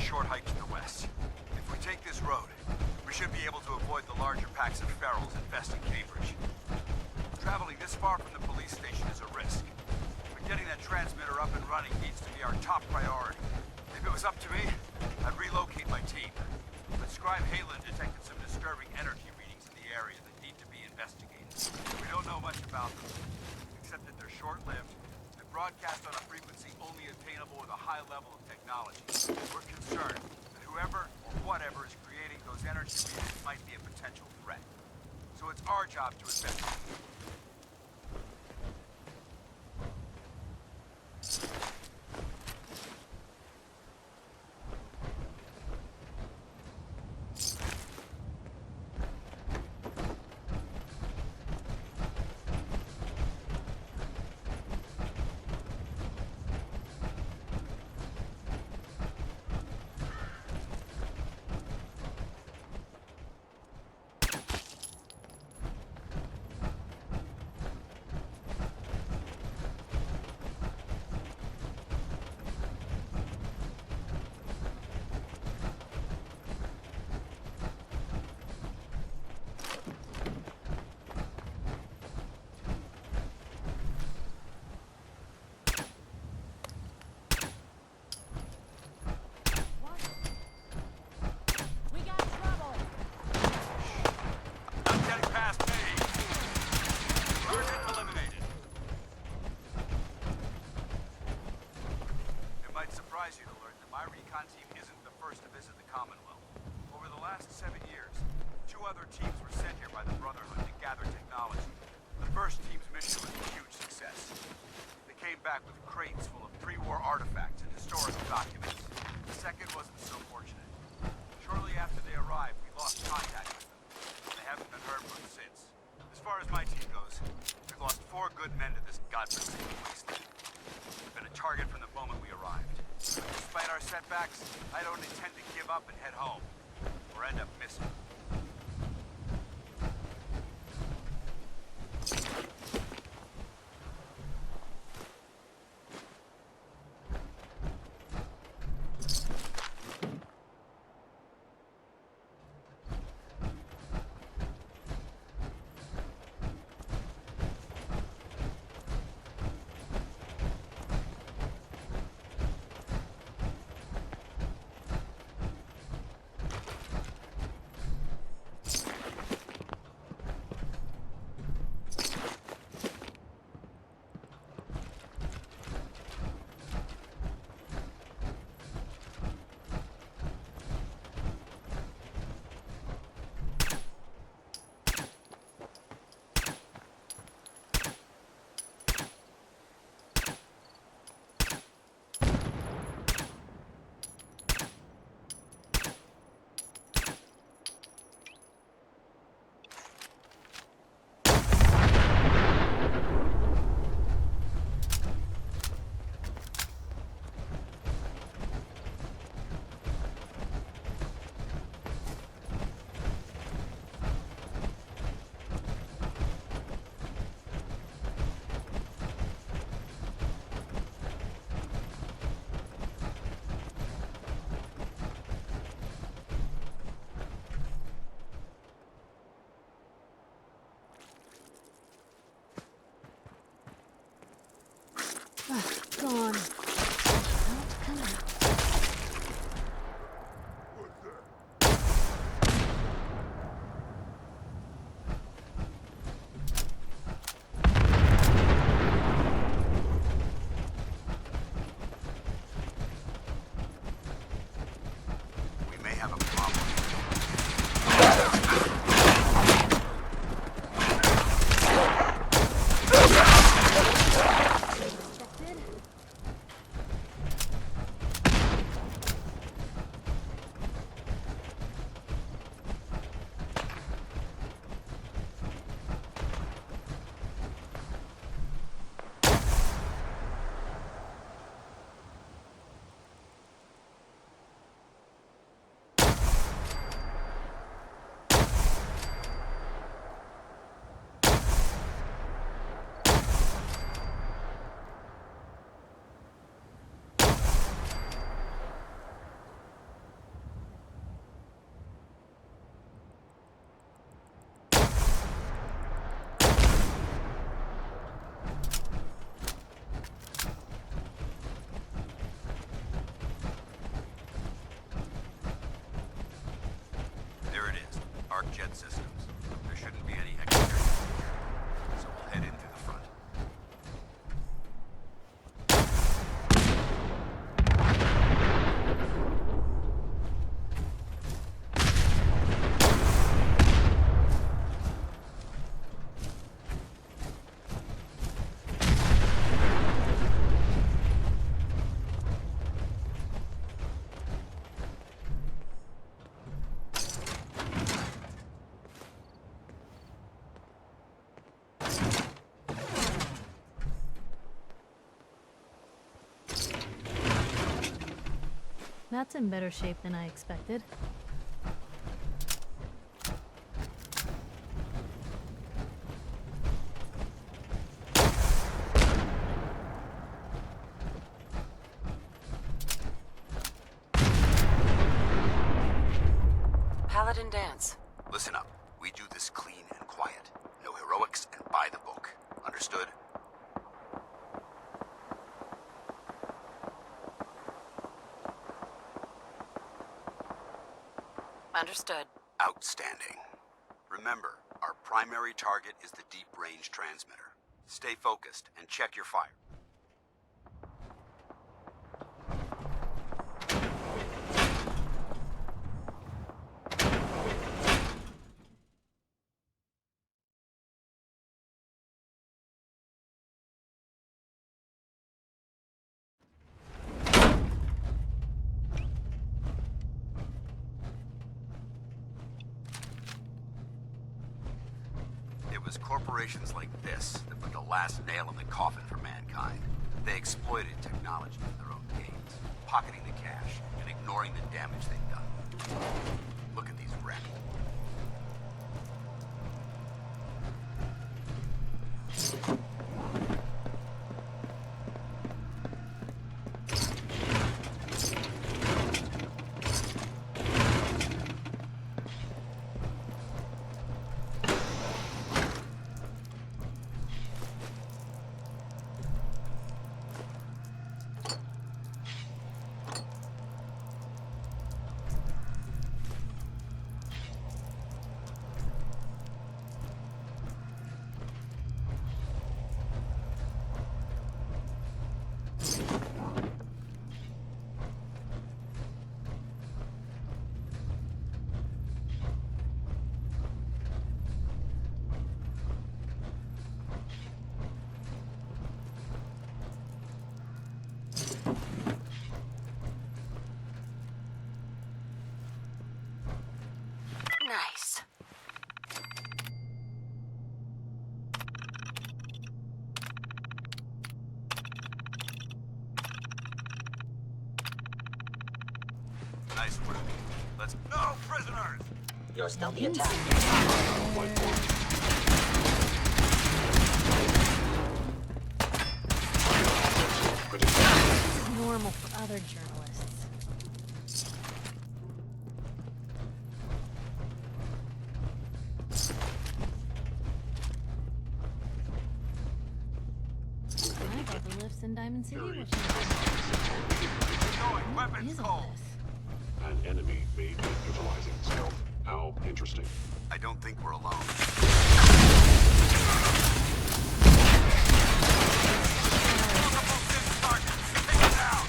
short hike to the west. If we take this road, we should be able to avoid the larger packs of ferals infesting Cambridge. Traveling this far from the police station is a risk, but getting that transmitter up and running needs to be our top priority. If it was up to me, I'd relocate my team. But Scribe Halen detected some disturbing energy readings in the area that need to be investigated. We don't know much about them, except that they're short-lived and broadcast on a frequency only attainable with a high level of technology. We're concerned that whoever or whatever is creating those energy readings might be a potential threat. So it's our job to investigate. I don't intend to give up and head home, or end up missing. Gone. Not coming. We may have a problem. That's in better shape than I expected. Paladin dance. Listen up. We do this clean and quiet. No heroics and by the book. Understood? Understood. Outstanding. Remember, our primary target is the deep-range transmitter. Stay focused and check your fire. It was corporations like this that put the last nail in the coffin for mankind. They exploited technology for their own gains, pocketing the cash and ignoring the damage they've done. Look at these wrecks. Nice. Nice work. Let's... No prisoners! Your stealthy attack. Normal for other journalists. I thought the lifts in Diamond City was Going, weapons isn't cold. this? An enemy may be utilizing stealth. How interesting. I don't think we're alone. Multiple dim targets. Take it down.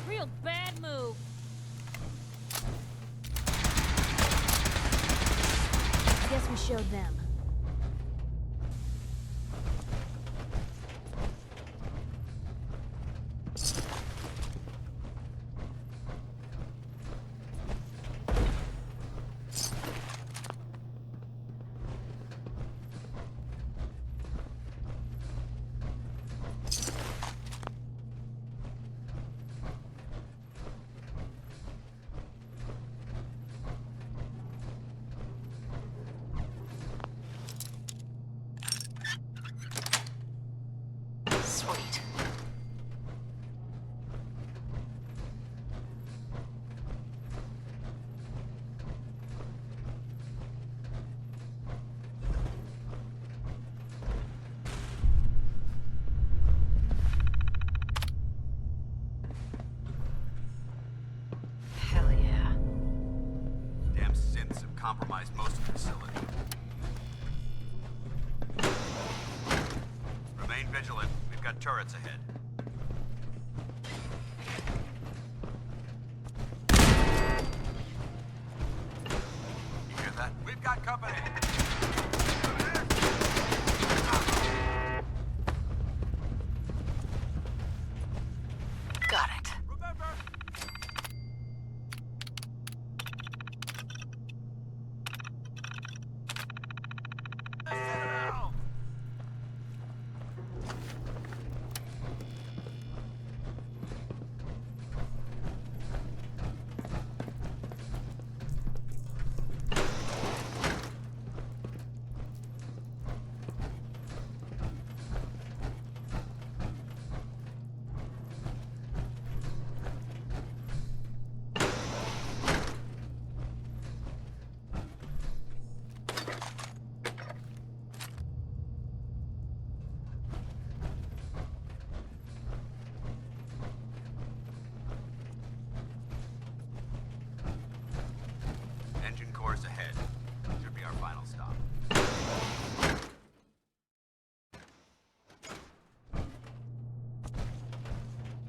Real bad move. I guess we showed them. Sweet. Hell yeah. Damn synths have compromised most of the facility. Remain vigilant. We've got turrets ahead. You hear that? We've got company. Got it. Remember,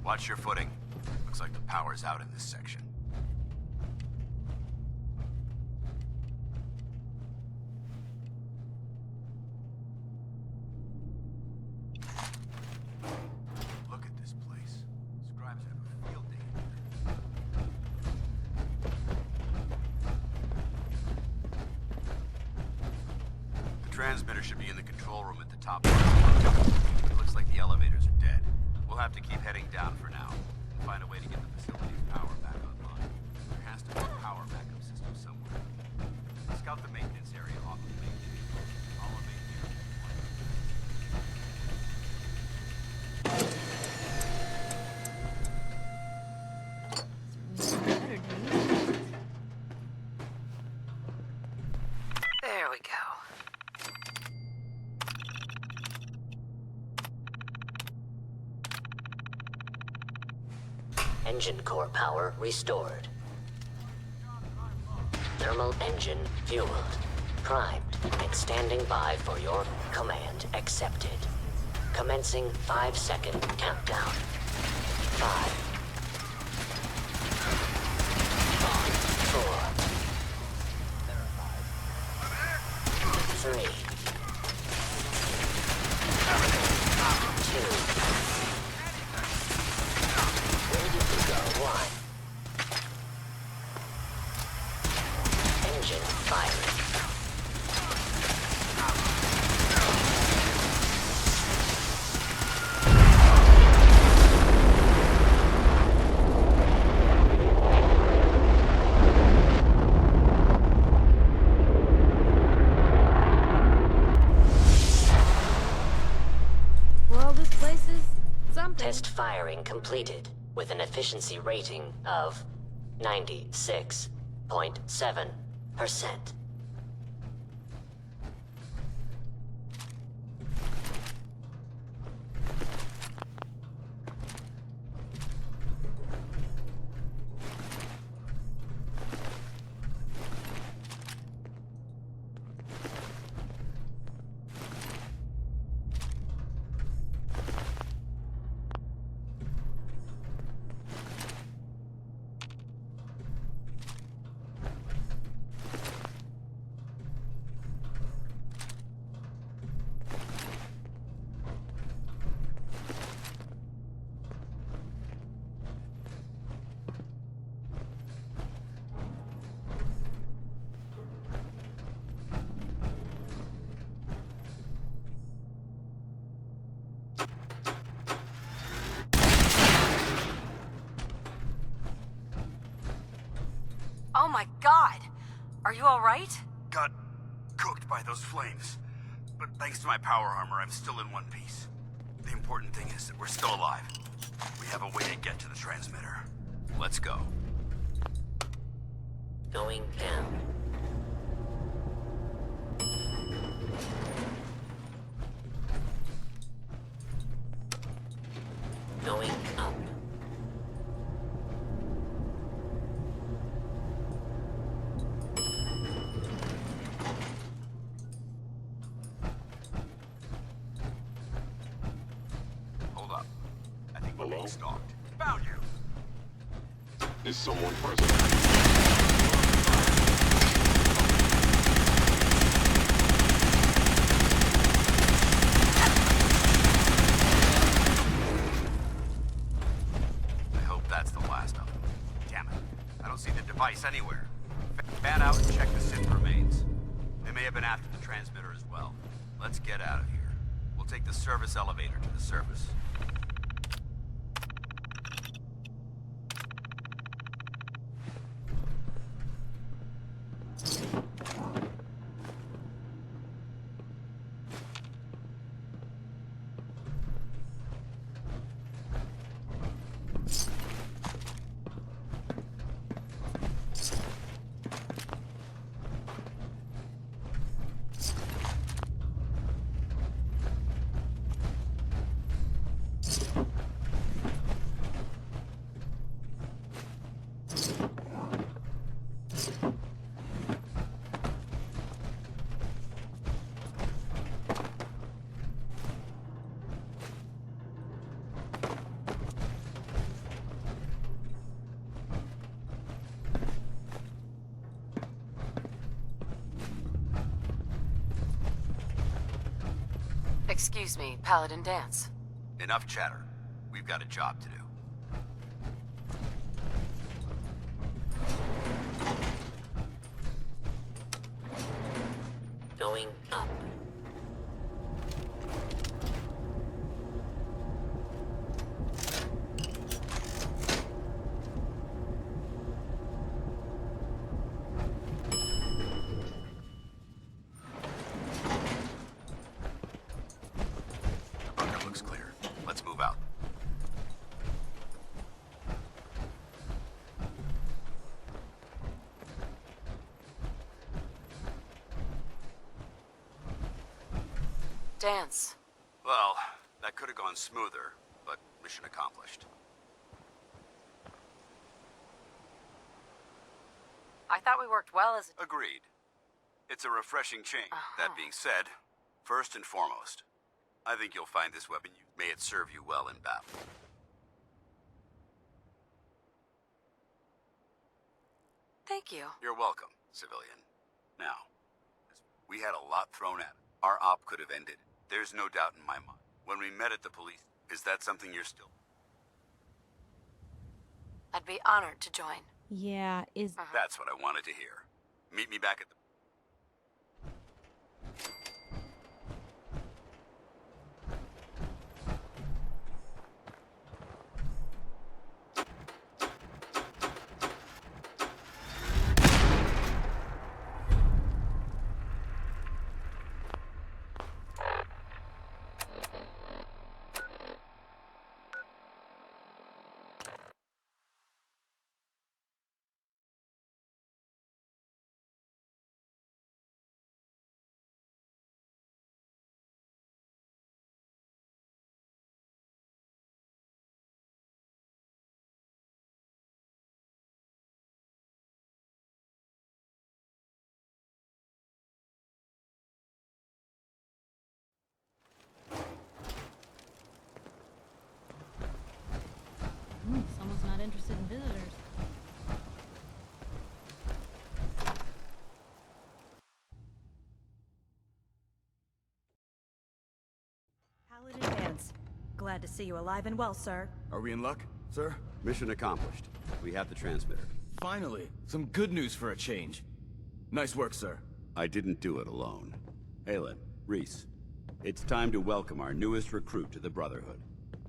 Watch your footing. Looks like the power's out in this section. Look at this place. Scribes have a field day here. The transmitter should be in the control room at the top. It looks like the elevators are dead. We'll have to keep heading down for now and find a way to get the facility's power back online. There has to be a power backup system somewhere. Scout the maintenance area off of the main chain. Follow me here. Better days. There we go. Engine core power restored. Thermal engine fueled, primed, and standing by for your command accepted. Commencing 5-second countdown. 5, 4, 3, 2, ready to go. 1. Engine firing. Well, this place is something. Test firing completed with an efficiency rating of 96.7%. Oh my god! Are you alright? Got cooked by those flames. But thanks to my power armor, I'm still in one piece. The important thing is that we're still alive. We have a way to get to the transmitter. Let's go. Going down. Going up. Hold up. I think we're Hello? being stalked. Found you! Is someone present? I hope that's the last of them. Damn it. I don't see the device anywhere. Fan out and check the synth remains. They may have been after the transmitter as well. Let's get out of here. We'll take the service elevator to the surface. Excuse me, Paladin Dance. Enough chatter. We've got a job to do. Going up. The bunker looks clear. Let's move out. Dance. Well, that could have gone smoother, but mission accomplished. I thought we worked well as a... Agreed. It's a refreshing change. That being said, first and foremost, I think you'll find this weapon. May it serve you well in battle. Thank you. You're welcome, civilian. Now, we had a lot thrown at it. Our op could have ended. There's no doubt in my mind. When we met at the police, is that something you're still... I'd be honored to join. Yeah, is... That's what I wanted to hear. Meet me back at the... Someone's not interested in visitors. Paladin Dance. Glad to see you alive and well, sir. Are we in luck, sir? Mission accomplished. We have the transmitter. Finally, some good news for a change. Nice work, sir. I didn't do it alone. Aelin, Reese, it's time to welcome our newest recruit to the Brotherhood.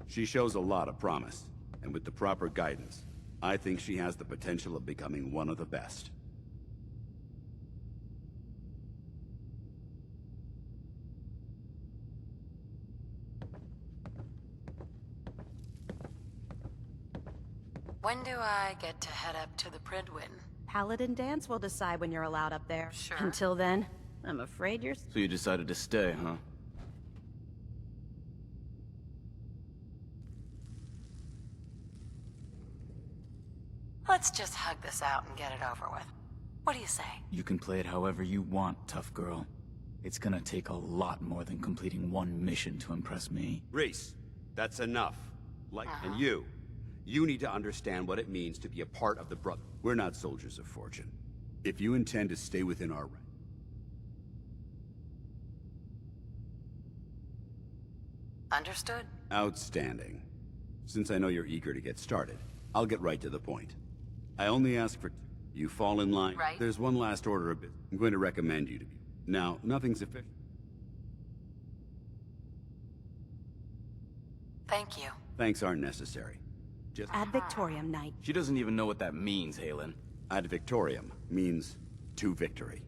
She shows a lot of promise, and with the proper guidance, I think she has the potential of becoming one of the best. When do I get to head up to the Prydwen? Paladin Dance will decide when you're allowed up there. Sure. Until then, I'm afraid you're... So you decided to stay, huh? Let's just hug this out and get it over with. What do you say? You can play it however you want, tough girl. It's gonna take a lot more than completing one mission to impress me. Reese, that's enough. And you need to understand what it means to be a part of the Brotherhood. We're not soldiers of fortune. If you intend to stay within our ranks, Understood. outstanding. Since I know you're eager to get started, I'll get right to the point. I only ask for... You fall in line. Right. There's one last order of business. I'm going to recommend you to be... Now, nothing's official. Thank you. Thanks aren't necessary. Just... Ad Victoriam, Knight. She doesn't even know what that means, Halen. Ad Victoriam means to victory.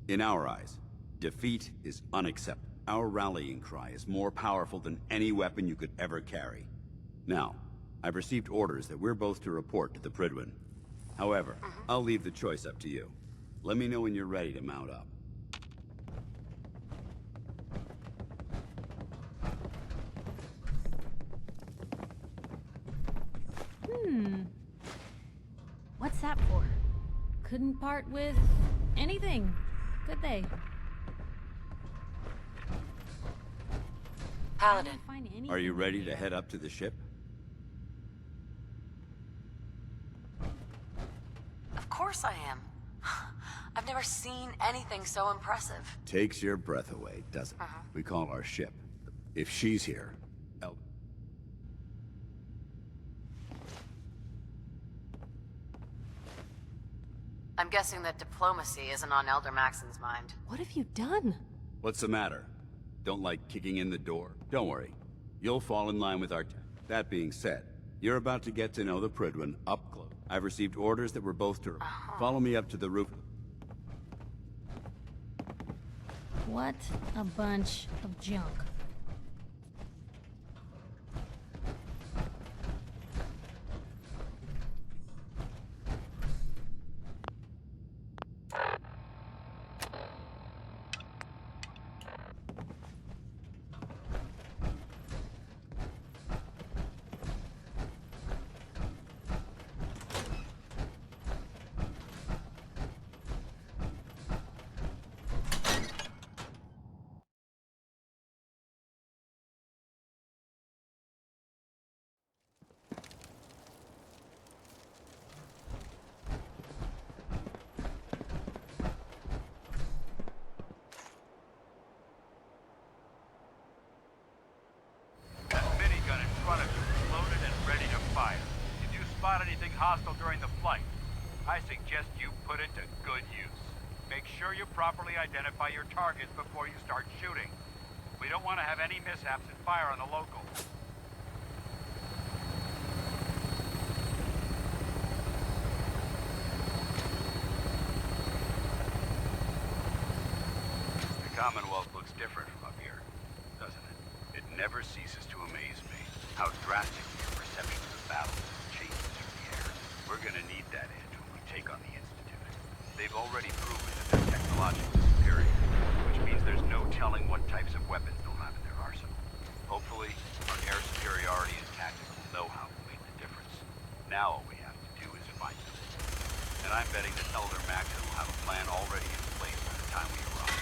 In our eyes, defeat is unacceptable. Our rallying cry is more powerful than any weapon you could ever carry. Now, I've received orders that we're both to report to the Prydwen. However, I'll leave the choice up to you. Let me know when you're ready to mount up. What's that for? Couldn't part with anything, could they? Paladin. Find anything. Are you ready to head up to the ship? Of course I am. I've never seen anything so impressive. Takes your breath away, doesn't it? We call our ship the If she's here, El... I'm guessing that diplomacy isn't on Elder Maxon's mind. What have you done? What's the matter? Don't like kicking in the door? Don't worry. You'll fall in line with our... That being said, you're about to get to know the Prydwen up close. I've received orders that we're both to... Follow me up to the roof. What a bunch of junk. Hostile during the flight. I suggest you put it to good use. Make sure you properly identify your targets before you start shooting. We don't want to have any mishaps and fire on the locals. The Commonwealth looks different from up here, doesn't it? It never ceases to amaze me how drastically your perception of the battle changes through the air. We're gonna need that edge when we take on the Institute. They've already proven that they're technologically superior, which means there's no telling what types of weapons they'll have in their arsenal. Hopefully, our air superiority and tactical know-how will make the difference. Now all we have to do is find them. And I'm betting that Elder Maxon will have a plan already in place by the time we arrive.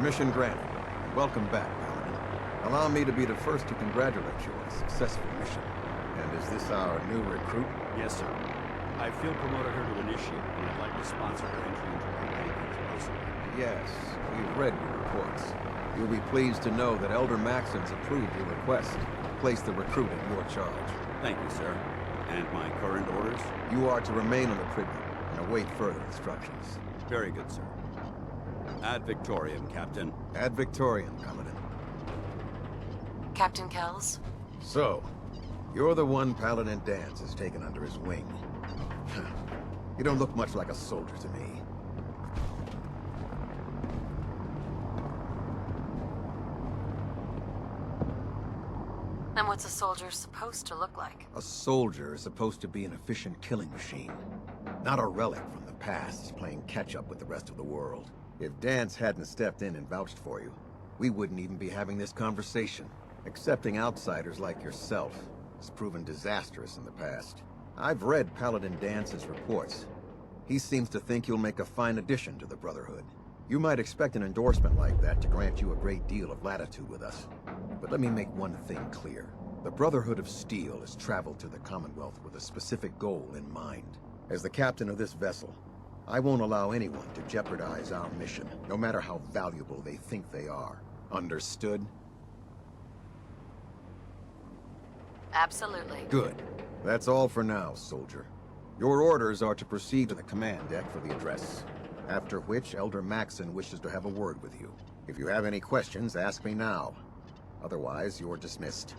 Permission granted. Welcome back, Paladin. Allow me to be the first to congratulate you on a successful mission. And is this our new recruit? Yes, sir. I field promoted her to initiate, and I'd like to sponsor her entry into our rankings personally. Yes, we've read your reports. You'll be pleased to know that Elder Maxon's approved your request to place the recruit in your charge. Thank you, sir. And my current orders? You are to remain on the Tribune and await further instructions. Very good, sir. Ad Victoriam, Captain. Ad Victoriam, Paladin. Captain Kells? So, you're the one Paladin Danse has taken under his wing. You don't look much like a soldier to me. And what's a soldier supposed to look like? A soldier is supposed to be an efficient killing machine, not a relic from the past playing catch-up with the rest of the world. If Danse hadn't stepped in and vouched for you, we wouldn't even be having this conversation. Accepting outsiders like yourself has proven disastrous in the past. I've read Paladin Dance's reports. He seems to think you'll make a fine addition to the Brotherhood. You might expect an endorsement like that to grant you a great deal of latitude with us. But let me make one thing clear. The Brotherhood of Steel has traveled to the Commonwealth with a specific goal in mind. As the captain of this vessel, I won't allow anyone to jeopardize our mission, no matter how valuable they think they are. Understood? Absolutely. Good. That's all for now, soldier. Your orders are to proceed to the command deck for the address. After which, Elder Maxon wishes to have a word with you. If you have any questions, ask me now. Otherwise, you're dismissed.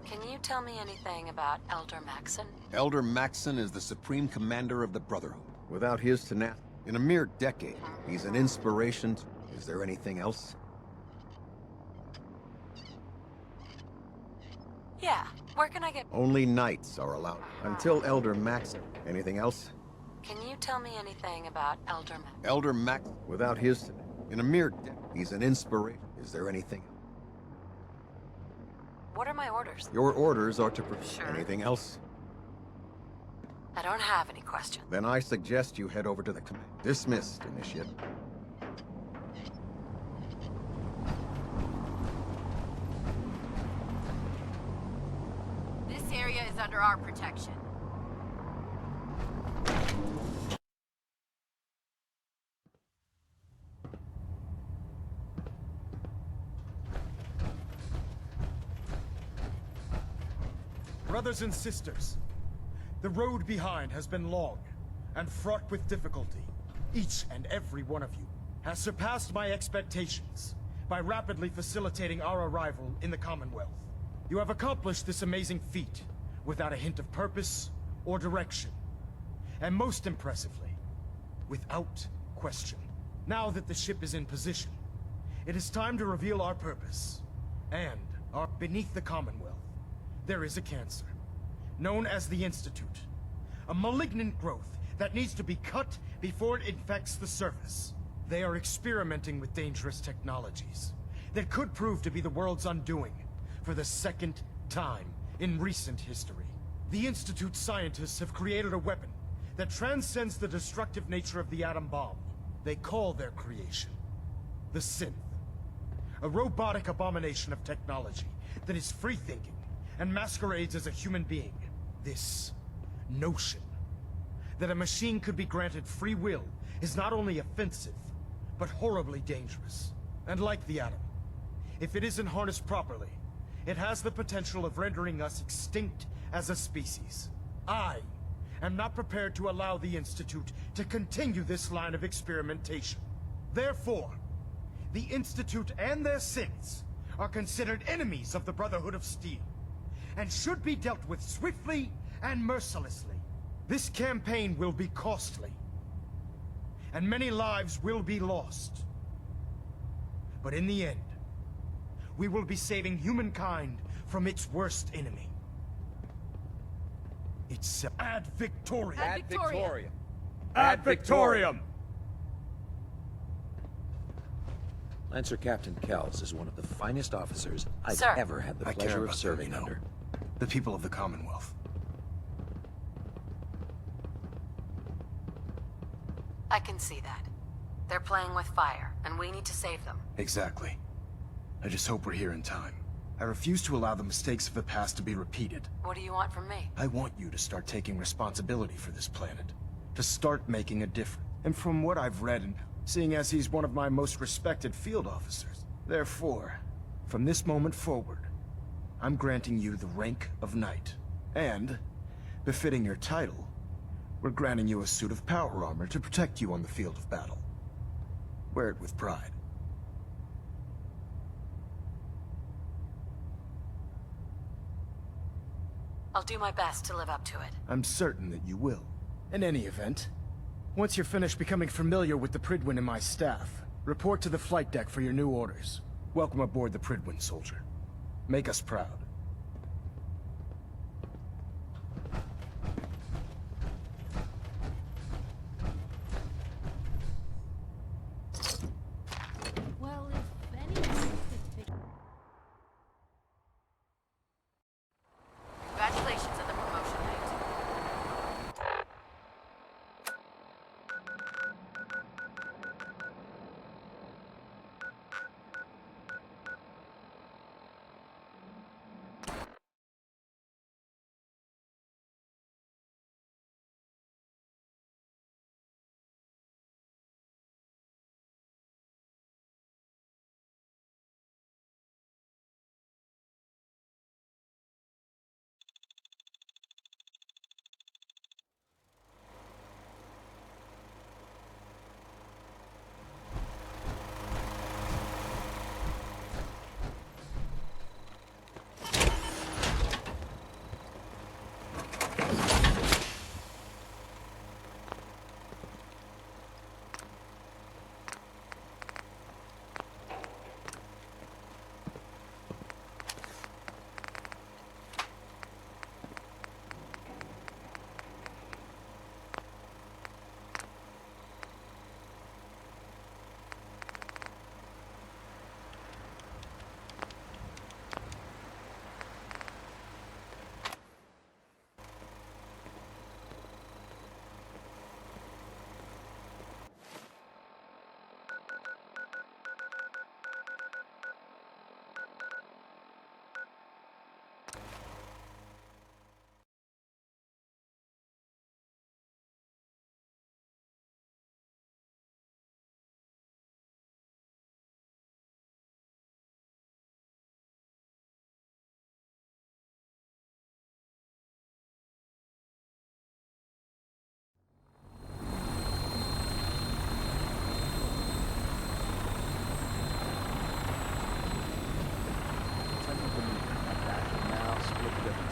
Can you tell me anything about Elder Maxon? Elder Maxon is the supreme commander of the Brotherhood. Without his tenacity, in a mere decade, he's an inspiration. Is there anything else? Yeah, where can I get... Only knights are allowed. Until Elder Maxon. Anything else? Can you tell me anything about Elder Maxon? Elder Maxon, without his... In a mere decade, he's an inspiration. Is there anything? What are my orders? Your orders are to... Sure. Anything else? I don't have any questions. Then I suggest you head over to the command. Dismissed, Initiate. This area is under our protection. Brothers and sisters, the road behind has been long and fraught with difficulty. Each and every one of you has surpassed my expectations by rapidly facilitating our arrival in the Commonwealth. You have accomplished this amazing feat without a hint of purpose or direction. And most impressively, without question. Now that the ship is in position, it is time to reveal our purpose. And beneath the Commonwealth, there is a cancer, known as the Institute. A malignant growth that needs to be cut before it infects the surface. They are experimenting with dangerous technologies that could prove to be the world's undoing for the second time in recent history. The Institute scientists have created a weapon that transcends the destructive nature of the atom bomb. They call their creation the Synth. A robotic abomination of technology that is free-thinking and masquerades as a human being. This notion that a machine could be granted free will is not only offensive, but horribly dangerous. And like the atom, if it isn't harnessed properly, it has the potential of rendering us extinct as a species. I am not prepared to allow the Institute to continue this line of experimentation. Therefore, the Institute and their synths are considered enemies of the Brotherhood of Steel, and should be dealt with swiftly and mercilessly. This campaign will be costly, and many lives will be lost. But in the end, we will be saving humankind from its worst enemy. It's Ad Victoriam. Ad Victoriam. Ad Victoriam! Lancer Captain Kells is one of the finest officers I've Sir. ever had the I care pleasure of about serving them, you know. under. The people of the Commonwealth. I can see that. They're playing with fire, and we need to save them. Exactly. I just hope we're here in time. I refuse to allow the mistakes of the past to be repeated. What do you want from me? I want you to start taking responsibility for this planet. To start making a difference. And from what I've read, and seeing as he's one of my most respected field officers, therefore, from this moment forward, I'm granting you the rank of Knight. And, befitting your title, we're granting you a suit of power armor to protect you on the field of battle. Wear it with pride. I'll do my best to live up to it. I'm certain that you will. In any event, once you're finished becoming familiar with the Prydwen and my staff, report to the flight deck for your new orders. Welcome aboard the Prydwen, soldier. Make us proud. Well, if anyone could pick... Congratulations on the promotion, Knight.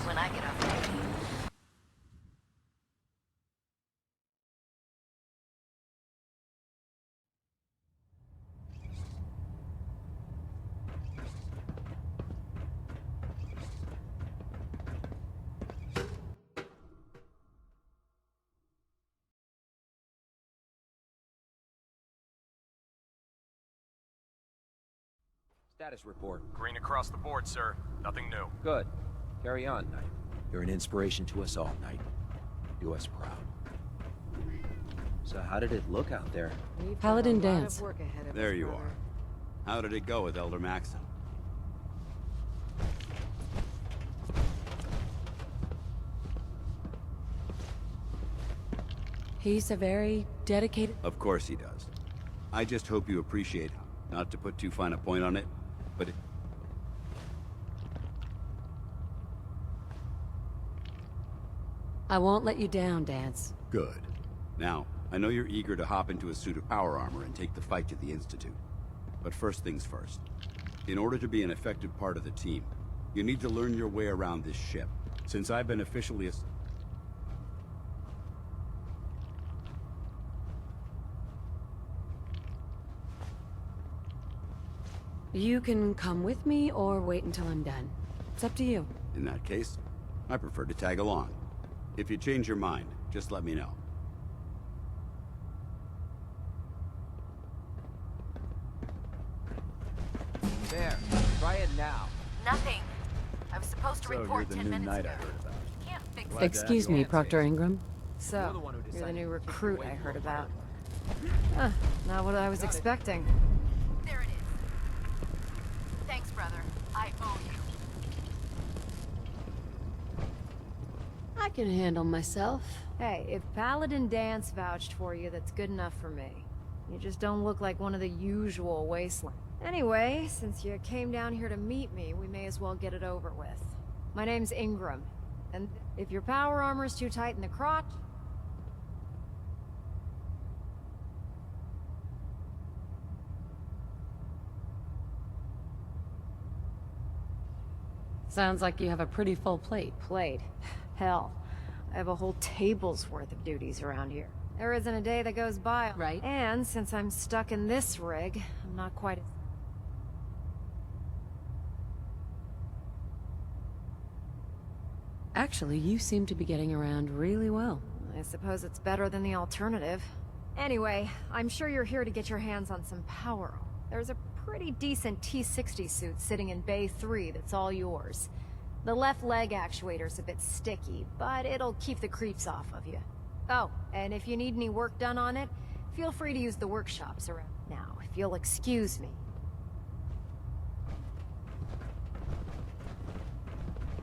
When I get off my team. Status report. Green across the board, sir. Nothing new. Good. Carry on, Knight. You're an inspiration to us all, Knight. Do us proud. So how did it look out there? Paladin Danse. There you are. How did it go with Elder Maxon? He's a very dedicated... Of course he does. I just hope you appreciate, not to put too fine a point on it, but I won't let you down, Danse. good. Now, I know you're eager to hop into a suit of power armor and take the fight to the Institute. But first things first. In order to be an effective part of the team, you need to learn your way around this ship. Since I've been officially You can come with me or wait until I'm done. It's up to you. In that case, I prefer to tag along. If you change your mind, just let me know. There. Try it now. Nothing. I was supposed to So report you're the 10 new minutes knight ago. I heard about. Can't fix Excuse me, Proctor Ingram. So, you're the new recruit I heard about. Huh, not what I was expecting. There it is. Thanks, brother. I owe you. I can handle myself. Hey, if Paladin Dance vouched for you, that's good enough for me. You just don't look like one of the usual wasteland. Anyway, since you came down here to meet me, we may as well get it over with. My name's Ingram, and if your power armor's too tight in the crotch... Sounds like you have a pretty full plate. Plate? Hell, I have a whole table's worth of duties around here. There isn't a day that goes by. Right. And since I'm stuck in this rig, I'm not quite... Actually, you seem to be getting around really well. I suppose it's better than the alternative. Anyway, I'm sure you're here to get your hands on some power. There's a pretty decent T-60 suit sitting in Bay 3 that's all yours. The left leg actuator's a bit sticky, but it'll keep the creeps off of you. Oh, and if you need any work done on it, feel free to use the workshops around. Now, if you'll excuse me.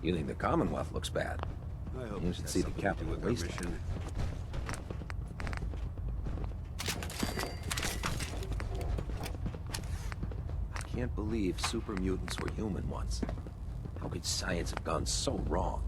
You think the Commonwealth looks bad? I hope You should see the capital wasteland. mission. I can't believe super mutants were human once. How could science have gone so wrong?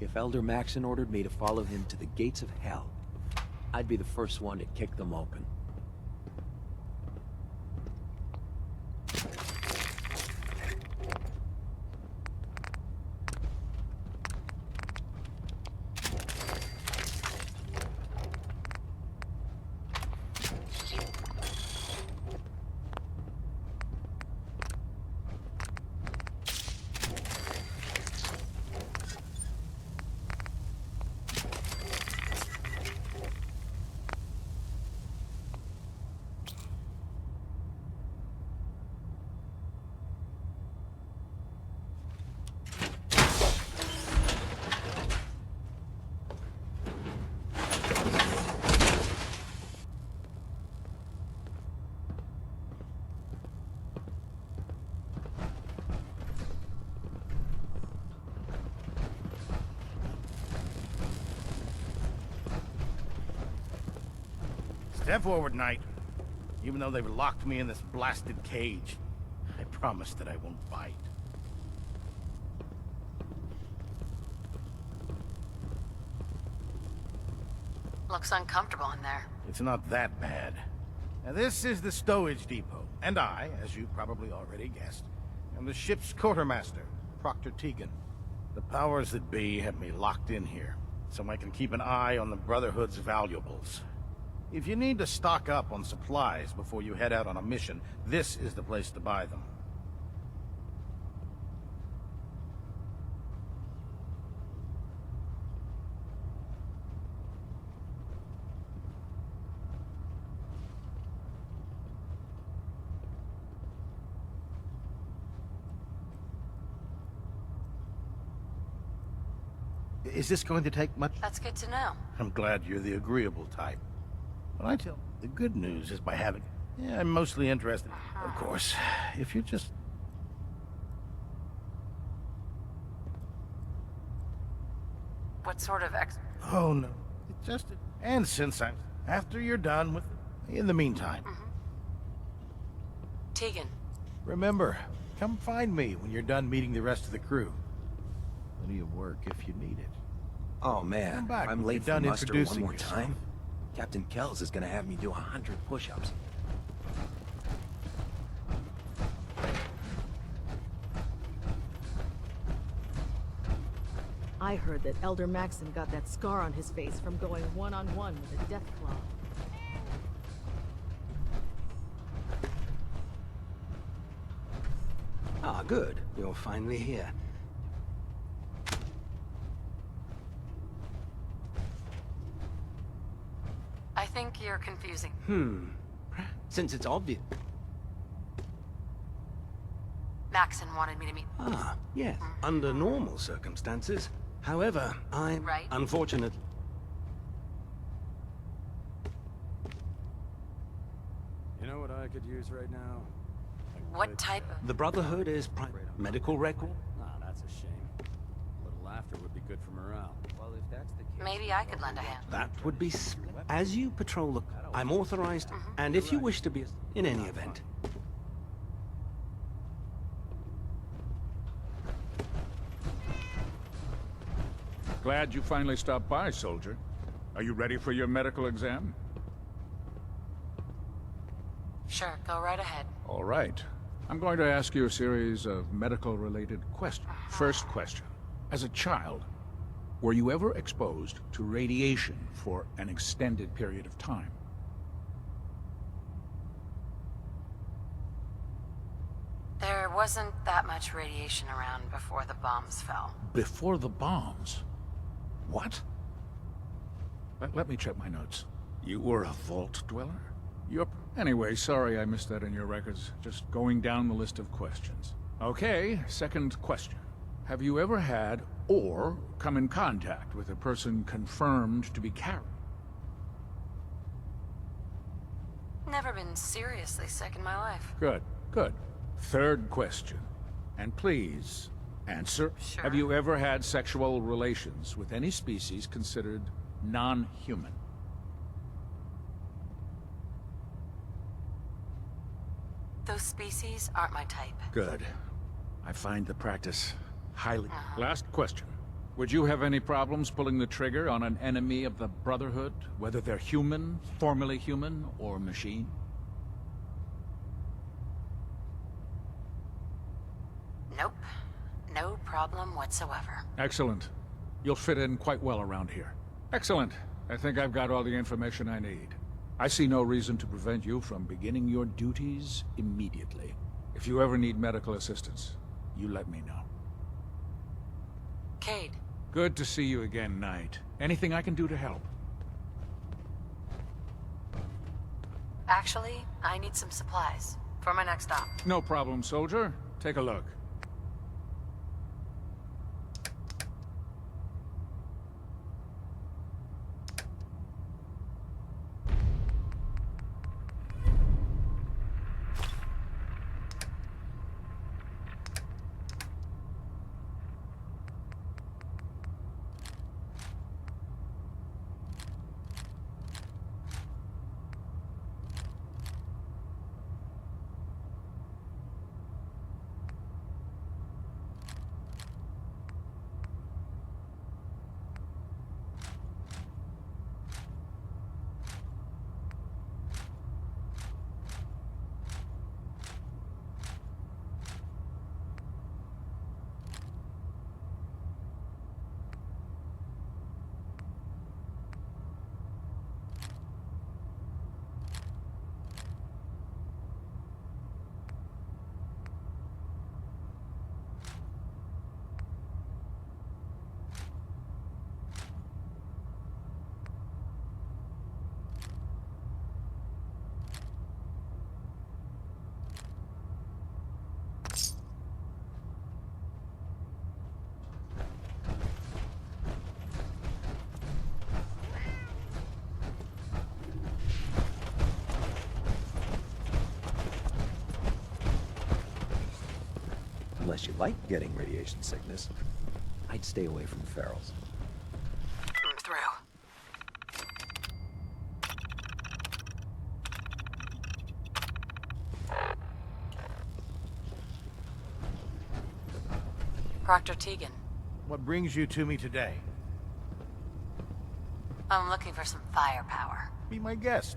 If Elder Maxon ordered me to follow him to the gates of hell, I'd be the first one to kick them open. Step forward, Knight. Even though they've locked me in this blasted cage, I promise that I won't bite. Looks uncomfortable in there. It's not that bad. Now, this is the stowage depot, and I, as you probably already guessed, am the ship's quartermaster, Proctor Tegan. The powers that be have me locked in here, so I can keep an eye on the Brotherhood's valuables. If you need to stock up on supplies before you head out on a mission, this is the place to buy them. Is this going to take much? That's good to know. I'm glad you're the agreeable type. But I tell the good news is by having... Yeah, I'm mostly interested. Of course, if you just... What sort of Oh, no. It just... And since I'm... After you're done with... In the meantime... Tegan. Remember, come find me when you're done meeting the rest of the crew. Plenty of work if you need it. Oh man, Come back I'm when late you're for done muster one introducing more yourself. time. Captain Kells is gonna have me do 100 push-ups. I heard that Elder Maxon got that scar on his face from going one-on-one with a Deathclaw. Ah, good. You're finally here. I think you're confusing. Since it's obvious. Maxon wanted me to meet... Ah, yeah. Under normal circumstances. However, I'm... Right. Unfortunate. You know what I could use right now? What type of... The Brotherhood is medical record? Nah, that's a shame. A little laughter would be good for morale. Well, if that's the case... Maybe I could lend a hand. That would be... As you patrol the... I'm authorized, and if you wish to be... In any event. Glad you finally stopped by, soldier. Are you ready for your medical exam? Sure, go right ahead. All right. I'm going to ask you a series of medical-related questions. First question. As a child, were you ever exposed to radiation for an extended period of time? There wasn't that much radiation around before the bombs fell. Before the bombs? What? Let me check my notes. You were a vault dweller? Anyway, sorry I missed that in your records. Just going down the list of questions. Okay, second question. Have you ever had or come in contact with a person confirmed to be carried? Never been seriously sick in my life. Good, good. Third question. And please, answer. Sure. Have you ever had sexual relations with any species considered non-human? Those species aren't my type. Good. I find the practice highly... Last question. Would you have any problems pulling the trigger on an enemy of the Brotherhood, whether they're human, formerly human, or machine? Nope. No problem whatsoever. Excellent. You'll fit in quite well around here. Excellent. I think I've got all the information I need. I see no reason to prevent you from beginning your duties immediately. If you ever need medical assistance, you let me know. Cade. Good to see you again, Knight. Anything I can do to help? Actually, I need some supplies for my next stop. No problem, soldier. Take a look. unless you like getting radiation sickness, I'd stay away from the ferals. Through. Proctor Tegan. What brings you to me today? I'm looking for some firepower. Be my guest.